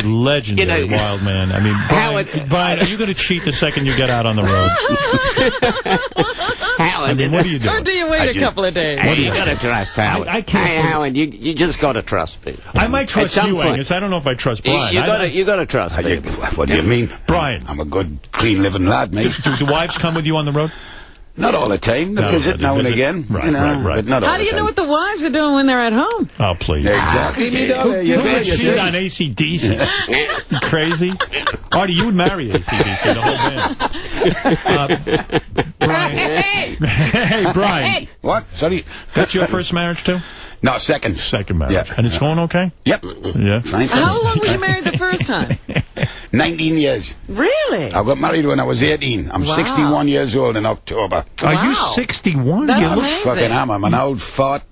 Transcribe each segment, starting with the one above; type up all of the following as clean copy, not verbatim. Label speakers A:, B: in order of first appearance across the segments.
A: legendary wild man. I mean, Brian, are you going to cheat the second you get out on the road?
B: Howard,
A: I mean, what are you doing?
C: Or do you wait a couple of days?
B: Hey, you got to trust Howard.
A: I can't.
B: Hey, Howard, you just got to trust me.
A: I might trust you, Angus. I don't know if I trust Brian.
B: You got to trust me.
D: What do you mean?
A: Brian.
D: I'm a good, clean-living lad, mate.
A: Do wives come with you on the road?
D: Not all the time. They visit now and again.
A: Right,
D: you know,
A: right.
D: But not all
C: How do you know what the wives are doing when they're at home?
A: Oh, please.
D: Exactly.
A: Who would cheat on AC/DC? You crazy? Artie, you would marry AC/DC, the whole band. Brian. Hey, Brian.
D: What? Sorry.
A: That's your first marriage, too?
D: No, second.
A: Second marriage.
D: Yeah.
A: And it's going okay?
D: Yep.
A: Yeah.
D: Fine.
C: How long were you married the first time?
D: 19 years.
C: Really?
D: I got married when I was 18. I'm 61 years old in October.
A: Are you 61?
C: That's
A: you look
C: amazing.
D: Fucking am. I'm an old fart.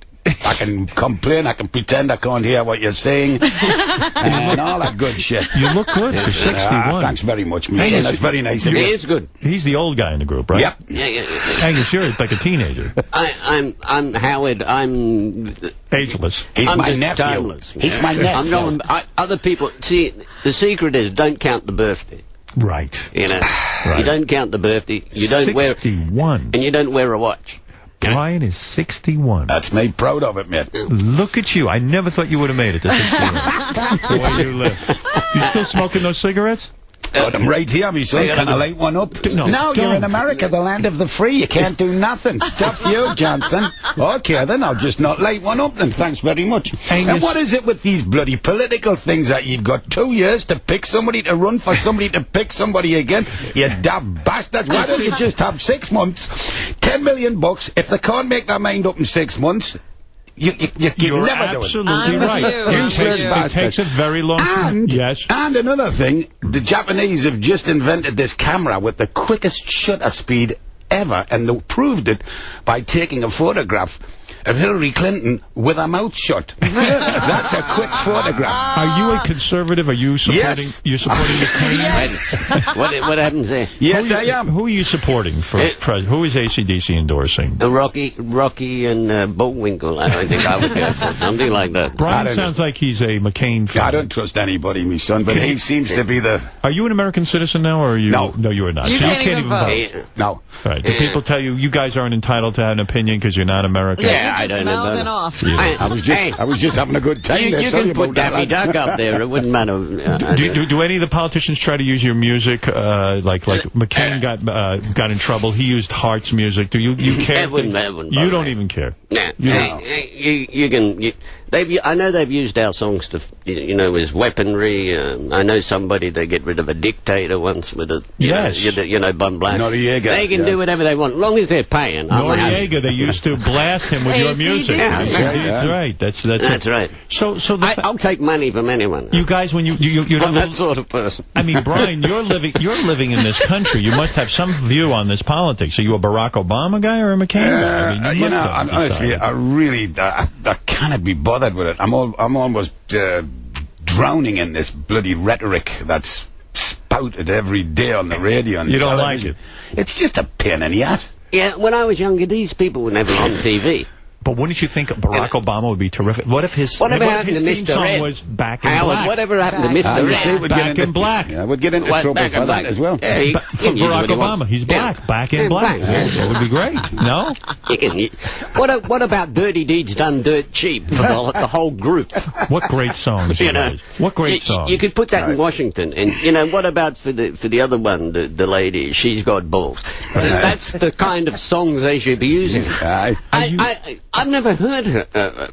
D: I can complain. I can pretend I can't hear what you're saying. And all that good shit.
A: You look good for 61.
D: Thanks very much, my son. That's very nice of you.
B: He is good.
A: He's the old guy in the group, right?
D: Yep.
B: Yeah.
A: Angus, you're like a teenager.
B: I'm Howard. I'm
A: Ageless.
D: He's my
B: just
D: nephew.
B: timeless.
D: He's my nephew.
B: I'm going. Other people see. The secret is don't count the birthday.
A: Right.
B: You know,
A: Right.
B: you don't count the birthday. You don't
A: 61.
B: and you don't wear a watch.
A: Brian is 61.
D: That's me. Proud of it, mate.
A: Look at you. I never thought you would have made it to 61. The way you live. You still smoking those cigarettes?
D: Got them right here, me son. Can I light one up?
A: No,
D: you're in America, the land of the free. You can't do nothing. Stuff you, Johnson. Okay, then I'll just not light one up then. Thanks very much.
A: Angus.
D: And what is it with these bloody political things that you've got 2 years to pick somebody, to run for somebody, to pick somebody again? You damn bastards. Why don't you just have 6 months, 10 million bucks? If they can't make their mind up in 6 months... You're never
A: absolutely right. It takes a very long time.
D: And another thing, the Japanese have just invented this camera with the quickest shutter speed ever, and they proved it by taking a photograph of Hillary Clinton with her mouth shut. That's a quick photograph.
A: Are you a conservative? Are you supporting?
D: Yes.
A: You're supporting McCain?
B: Yes. What happens there?
D: Yes, I am.
A: Who are you supporting for president? Who is AC/DC endorsing?
B: Rocky and Bullwinkle. I don't think I would go for something like that.
A: Brian sounds like he's a McCain fan.
D: I don't trust anybody, me son, but he seems to be the...
A: Are you an American citizen now, or are you?
D: No.
A: No, you are not.
C: You
A: so
C: can't
A: you can't
C: even
A: even
C: vote.
D: No.
A: Right. Do people tell you you guys aren't entitled to have an opinion because you're not American?
B: Yeah, I don't know.
C: Off.
A: Yeah.
D: I was just having a good time.
B: You can put Daffy Duck up there. It wouldn't matter.
A: Do any of the politicians try to use your music? Like McCain got in trouble. He used Heart's music. Do you care? You don't even care.
B: Nah. You can. I know they've used our songs to, as weaponry. I know somebody, they get rid of a dictator once with a, Bun Black.
D: Noriega.
B: They can do whatever they want, as long as they're paying.
A: Noriega, they used to blast him with your music.
B: Yeah,
A: that's right. That's
B: right.
A: So
B: I'll take money from anyone.
A: You guys, when you're
B: I'm that sort of person.
A: I mean, Brian, you're living in this country. You must have some view on this politics. Are you a Barack Obama guy or a McCain guy? I mean,
D: honestly, I really, I cannot be bothered with it. I'm almost drowning in this bloody rhetoric that's spouted every day on the radio and
A: you don't
D: television.
A: like it?
D: It's just a pain in the ass.
B: Yeah, when I was younger, these people were never on TV.
A: But wouldn't you think Barack Obama would be terrific? What if his theme song was Back in Black?
B: Whatever happened to Mr. Red?
A: Back in Black.
D: Yeah, I would get into trouble for that as well.
A: For Barack Obama, he's black. Back in Black. It would be great. No?
B: What about Dirty Deeds Done Dirt Cheap for the whole group?
A: What great songs, What great songs.
B: You could put that in Washington. And, what about for the other one, the lady, She's Got Balls? That's the kind of songs they should be using. I've never heard her.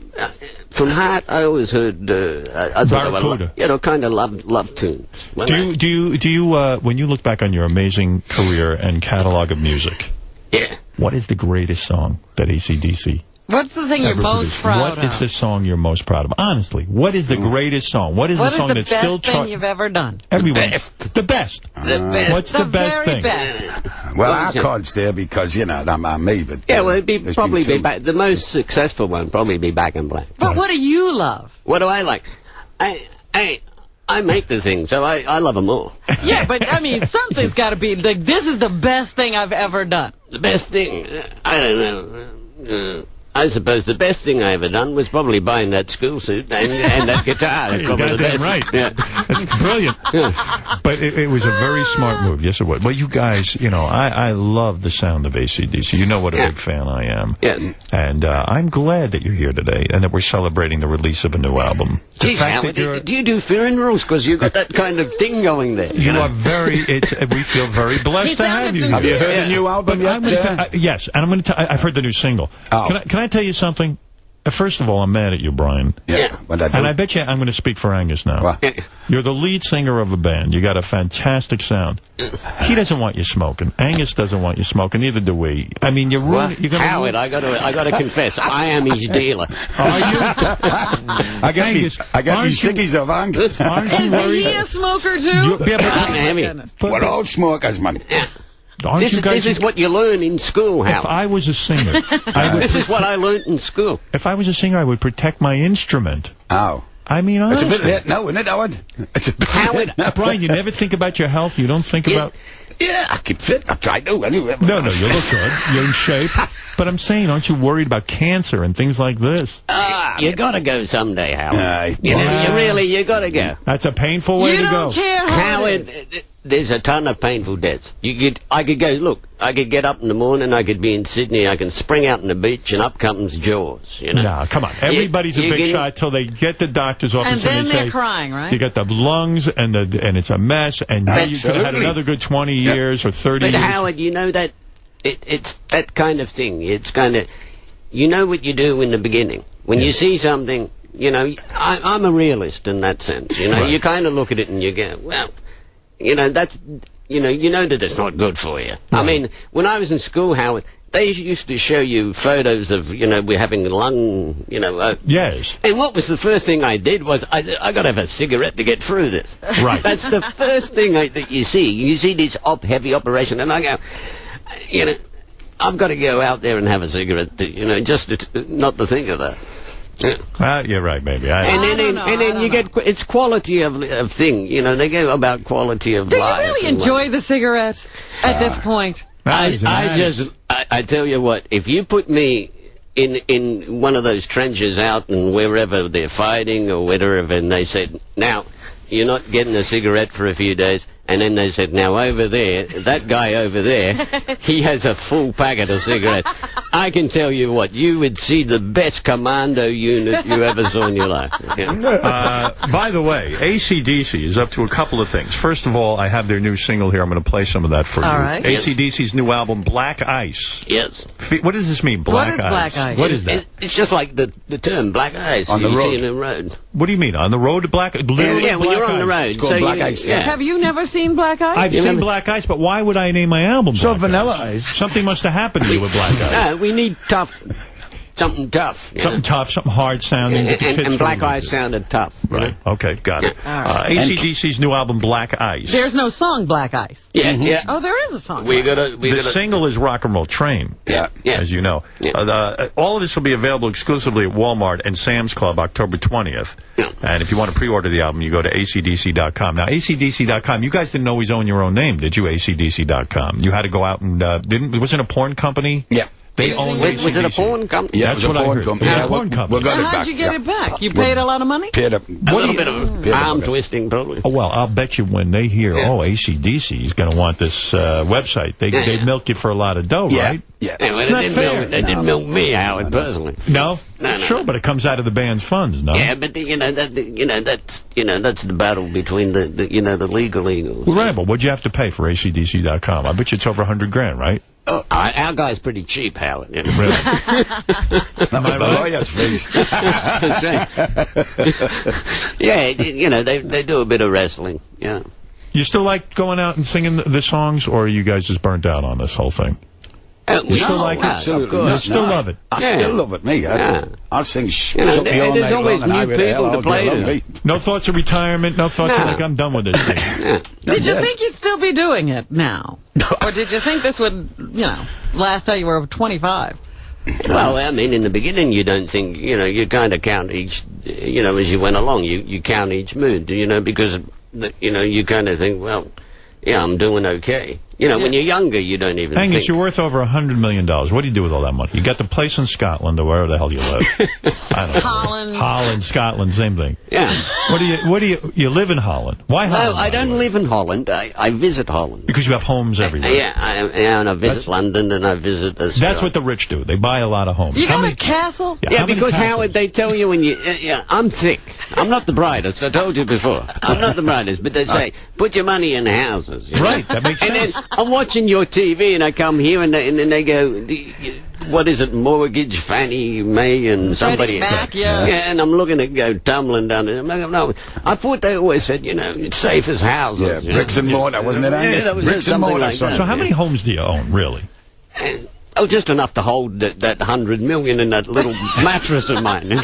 B: From Heart, I always heard. I thought kind of love tunes.
A: Do you when you look back on your amazing career and catalog of music?
B: Yeah.
A: What is the greatest song that AC/DC?
C: What's the thing you're most proud of?
A: What is the song you're most proud of? Honestly, what is the greatest song? What is the song that's still
C: the best thing you've ever done?
A: Everyone. The best. What's the best thing?
C: Best.
D: Well, I can't say because, I'm me, but...
B: Yeah, well, it'd probably be back. The most successful one probably be Back in Black.
C: But what do you love?
B: What do I like? I make the thing, so I love them all.
C: Yeah, but, I mean, something's got to be, this is the best thing I've ever done.
B: The best thing? I don't know. I suppose the best thing I ever done was probably buying that school suit and that guitar. That's probably the best.
A: Right.
B: Yeah.
A: That's brilliant. But it was a very smart move. Yes, it was. Well, you guys, you know, I love the sound of AC/DC. You know what a big fan I am.
B: Yes.
A: And I'm glad that you're here today and that we're celebrating the release of a new album.
B: Geez, Howard, do you do funerals? Because you've got that kind of thing going there.
A: You are very, we feel very blessed to have you.
D: Have you heard the new album yet?
A: Yes, and I'm going to I've heard the new single.
D: Oh.
A: Can I tell you something? First of all, I'm mad at you, Brian.
B: Yeah.
A: And I bet you I'm going to speak for Angus now.
D: What?
A: You're the lead singer of a band. You got a fantastic sound. He doesn't want you smoking. Angus doesn't want you smoking. Neither do we. I mean, you're ruining.
B: Howard, I got to confess, I am his dealer.
A: Are you?
D: I get me sickies of Angus.
A: Aren't you
C: Is
A: worried?
C: he a smoker too?
D: We're all smokers, man.
B: This is what you learn in school, Howard.
A: If I was a singer,
B: this is what I learned in school.
A: If I was a singer, I would protect my instrument.
D: Oh.
A: I mean, honestly.
D: It's a bit late now, isn't it, Howard? It's a bit
B: Howard,
A: Brian, you never think about your health? You don't think about...
D: Yeah, I can fit. I try to, anyway.
A: No, you look good. You're in shape. But I'm saying, aren't you worried about cancer and things like this?
B: You gotta go someday, Howard. You gotta go.
A: That's a painful way to go.
C: You don't care,
B: Howard, there's a ton of painful deaths. I could go, look, I could get up in the morning, I could be in Sydney, I can spring out on the beach, and up comes Jaws, you know?
A: No, come on. Everybody's a big shot till they get the doctor's office
C: and
A: and
C: then
A: they
C: they're
A: say,
C: crying, right?
A: you got the lungs, and it's a mess, and you could have had another good 20 years or 30 years.
B: But Howard, you know that it's that kind of thing. It's kind of, you know what you do in the beginning. When you see something, you know, I'm a realist in that sense, you know? Right. You kind of look at it and you go, well, you know, that's, you know that it's not good for you. Right. I mean, when I was in school, Howard, they used to show you photos of, you know, we're having lung, you know.
A: Yes.
B: And what was the first thing I did was, I got to have a cigarette to get through this.
A: Right.
B: That's the first thing that you see. You see this heavy operation, and I go, you know, I've got to go out there and have a cigarette, you know, just not to think of that.
A: You're right, maybe.
B: And then you get it's quality of thing. You know, they go about quality of life.
C: Do you really enjoy the cigarette at this point?
B: I tell you what, if you put me in one of those trenches out and wherever they're fighting or whatever, and they said, now you're not getting a cigarette for a few days. And then they said, now over there, that guy over there, he has a full packet of cigarettes. I can tell you what, you would see the best commando unit you ever saw in your life. Yeah.
A: By the way, AC/DC is up to a couple of things. First of all, I have their new single here. I'm going to play some of that for you.
C: All right.
A: AC/DC's new album, Black Ice.
B: Yes.
A: What does this mean, Black Ice?
C: Black Ice?
A: What is that?
B: It's just like the term, black ice.
D: On the road.
B: See in the road.
A: What do you mean, on the road to Black Ice?
B: Yeah, when you're on the road.
D: It's called Black Ice.
B: Yeah.
C: Have you never seen Black Ice?
A: I've seen Black Ice, but why would I name my album
D: So
A: Black
D: Vanilla
A: Ice?
D: Ice.
A: Something must have happened to you with Black Ice.
B: No, we need something tough.
A: Something tough, something hard sounding.
B: And Black Ice sounded tough.
A: Right. Okay, got it. AC/DC's new album, Black Ice.
C: There's no song Black Ice.
B: Yeah.
C: Oh, there is a song.
A: The single is Rock and Roll Train.
B: Yeah.
A: As you know.
B: Yeah.
A: All of this will be available exclusively at Walmart and Sam's Club October 20th.
B: Yeah.
A: And if you want to pre-order the album, you go to acdc.com. Now, acdc.com, you guys didn't always own your own name, did you, acdc.com? You had to go out and, wasn't it a porn company?
D: Yeah.
A: They own
B: Was it a porn company?
D: Yeah,
A: That's what I heard.
D: company.
A: Yeah, porn company.
D: We'll
C: How'd you get it back? You paid a lot of money?
D: Paid up.
B: A little bit of arm twisting, probably.
A: Oh, well, I'll bet you when they hear, AC/DC is going to want this website, they milk you for a lot of dough, right?
D: Yeah.
B: Well,
A: It's not fair.
B: They didn't milk me, Howard, personally.
A: No?
B: No.
A: Sure, but it comes out of the band's funds, no?
B: Yeah, but that's the battle between the legal eagles.
A: Right, but what'd you have to pay for acdc.com? I bet you it's over $100,000, right?
B: Oh, our guy's pretty cheap, Howard. You know?
A: Really?
D: That was the lawyer's fees.
B: That's right. Yeah, they do a bit of wrestling. Yeah.
A: You still like going out and singing the songs, or are you guys just burnt out on this whole thing? You still like it?
D: Absolutely.
B: Of course.
A: You still love it?
D: I still love it, me. I'll sing something all
B: there's
D: night
B: always
D: long and I
B: new
D: would hell
B: people to
D: all
B: play
D: day long,
B: to.
D: me.
A: No thoughts of retirement? No thoughts of, like, I'm done with this thing?
C: Did you think you'd still be doing it now? Or did you think this would, last till you were 25?
B: Well, I mean, in the beginning, you don't think, you kind of count each, as you went along, you count each mood, because, you kind of think, well, yeah, I'm doing okay. You know, when you're younger, you don't even
A: Angus,
B: think.
A: you're worth over $100 million. What do you do with all that money? You got the place in Scotland or wherever the hell you live. I don't know. Holland, Scotland, same thing.
B: Yeah.
A: You live in Holland. Why Holland?
B: No, I don't live in Holland. I visit Holland.
A: Because you have homes everywhere.
B: And I visit London and I visit Australia.
A: That's what the rich do. They buy a lot of homes.
C: You got a castle?
B: Yeah, because Howard, they tell you when you... I'm thick. I'm not the brightest. I told you before. I'm not the brightest. But they say, put your money in houses. You know?
A: Right, that makes sense.
B: And then I'm watching your TV and I come here and then they go... What is it? Mortgage, Fannie Mae, and somebody.
C: Mac, yeah.
B: And I'm looking to go tumbling down there. No, I thought they always said, you know, it's safe as houses.
D: Yeah, bricks and mortar, wasn't it, Angus?
B: Yeah,
D: bricks and mortar.
B: Like
A: so how many homes do you own, really?
B: Oh, just enough to hold that $100 million in that little mattress of mine.